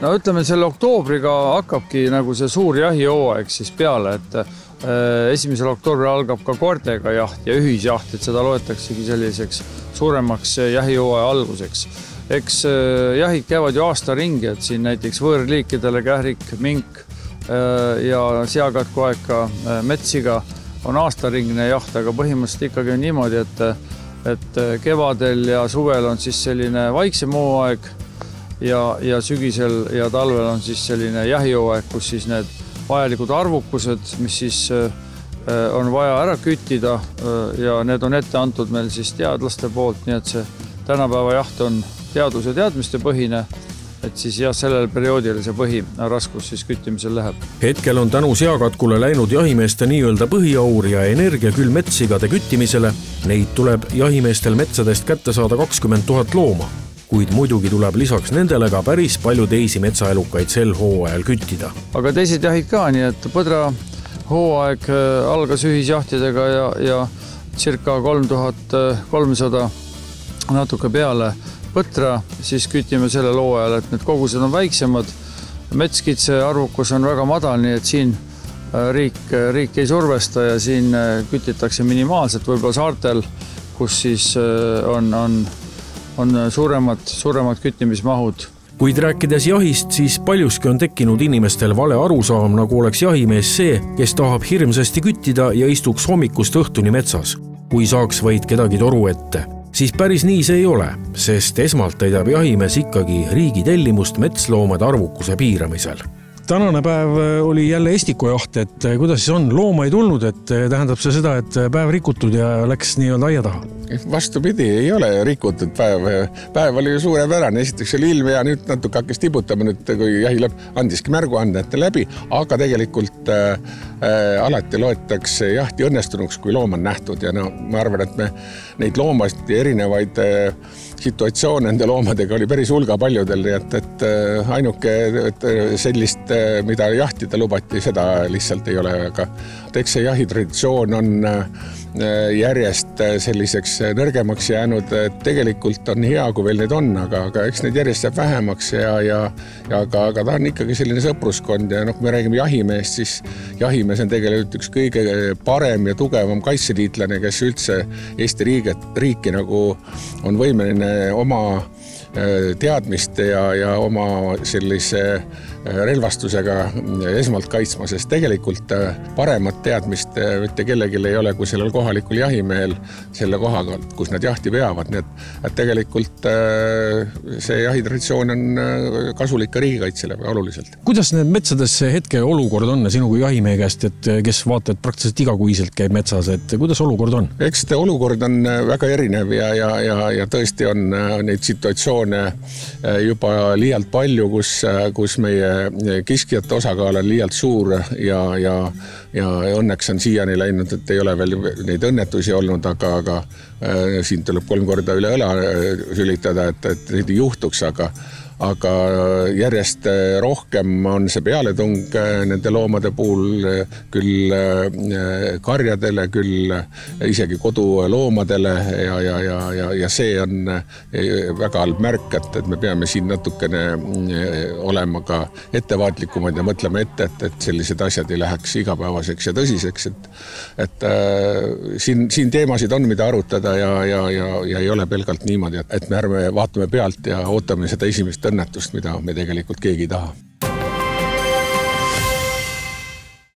No ütleme, selle oktoobriga hakkabki nagu see suur jahihooaeg siis peale, et 1. oktoobril algab ka koertega jaht ja ühisjaht, et seda loetaksegi selliseks suuremaks jahihooaja alguseks. Eks jahid käivad ju aasta ringi, et siin näiteks võõrliikidele kährik, mink ja seakatku aeg ka metsiga on aastaringne jaht, aga põhimõtteliselt ikkagi on niimoodi, et kevadel ja suvel on siis selline vaiksem hooaeg ja sügisel ja talvel on siis selline jahihooaeg, kus siis need vajalikud arvukused, mis siis on vaja ära küttida ja need on ette antud meil siis teadlaste poolt, nii et see tänapäeva jaht on teadus- ja teadmiste põhine, et siis jah, sellel perioodil see põhiraskus siis küttimisel läheb. Hetkel on tänu seakatkule läinud jahimeeste nii-öelda põhiaur ja energia küll metssigade küttimisele. Neid tuleb jahimeestel metsadest kätte saada 20 000 looma. Kuid muidugi tuleb lisaks nendele ka päris palju teisi metsaelukaid sel hooajal küttida. Aga teised jahid ka, nii et põdra hooaeg algas ühisjahtidega ja circa 3300 natuke peale põtra, siis kütime sellel hooajal, et need kogused on väiksemad. Metskitse arvukus on väga madal, nii et siin riik ei survesta ja siin kütitakse minimaalselt, võib-olla saartel, kus siis on suuremad küttimismahud. Kuid rääkides jahist, siis paljuski on tekkinud inimestel vale arusaam, nagu oleks jahimees see, kes tahab hirmsasti küttida ja istuks hommikust õhtuni metsas. Kui saaks vaid kedagi toru ette, siis päris nii see ei ole, sest esmalt täidab jahimees ikkagi riigi tellimust metsloomade arvukuse piiramisel. Tänane päev oli jälle estikujaht, et kuidas siis on, looma ei tulnud, et tähendab see seda, et päev rikutud ja läks nii-öelda aia taha? Vastupidi, ei ole rikutud päev. Päev oli ju suurepärane, esiteks oli ilm ja nüüd natuke hakkas tibutama, nüüd kui jahilõpp andiski märgu andjate läbi, aga tegelikult alati loetakse jahti õnnestunuks, kui loom on nähtud ja no, ma arvan, et me neid loomast ja erinevaid situatsioone nende loomadega oli päris hulga paljudel, et ainuke sellist, mida jahtida lubati, seda lihtsalt ei ole, aga eks see jahitraditsioon on järjest selliseks nõrgemaks jäänud, et tegelikult on hea, kui veel neid on, aga eks neid järjest jääb vähemaks aga ta on ikkagi selline sõpruskond ja kui me räägime jahimeest, siis jahimees on tegelikult üks kõige parem ja tugevam kaitseliitlane, kes üldse Eesti riiki nagu on võimeline oma teadmiste ja oma sellise relvastusega esmalt kaitsma, sest tegelikult paremat teadmist mitte kellelgi ei ole, kui sellel kohalikul jahimehel selle kohaga, kus nad jahti peavad. Nii et tegelikult see jahitraditsioon on kasulik ka riigikaitsele oluliselt. Kuidas need metsades hetke olukord on sinu kui jahimehe käest, et kes vaata, et praktiliselt igakuiselt käib metsas, et kuidas olukord on? Eks olukord on väga erinev ja tõesti on neid situatsioone juba liialt palju, kus meie kiskjate osakaal on liialt suur ja õnneks on siiani läinud, et ei ole veel neid õnnetusi olnud, aga siin tuleb 3 korda üle õla sülitada, et neid ei juhtuks, aga järjest rohkem on see pealetung nende loomade puhul küll karjadele, küll isegi koduloomadele ja see on väga halb märk, et me peame siin natukene olema ka ettevaatlikumad ja mõtlema ette, et sellised asjad ei läheks igapäevaseks ja tõsiseks, et siin teemasid on, mida arutada ja ei ole pelgalt niimoodi, et me vaatame pealt ja ootame seda esimest õnnetust, mida me tegelikult keegi ei taha.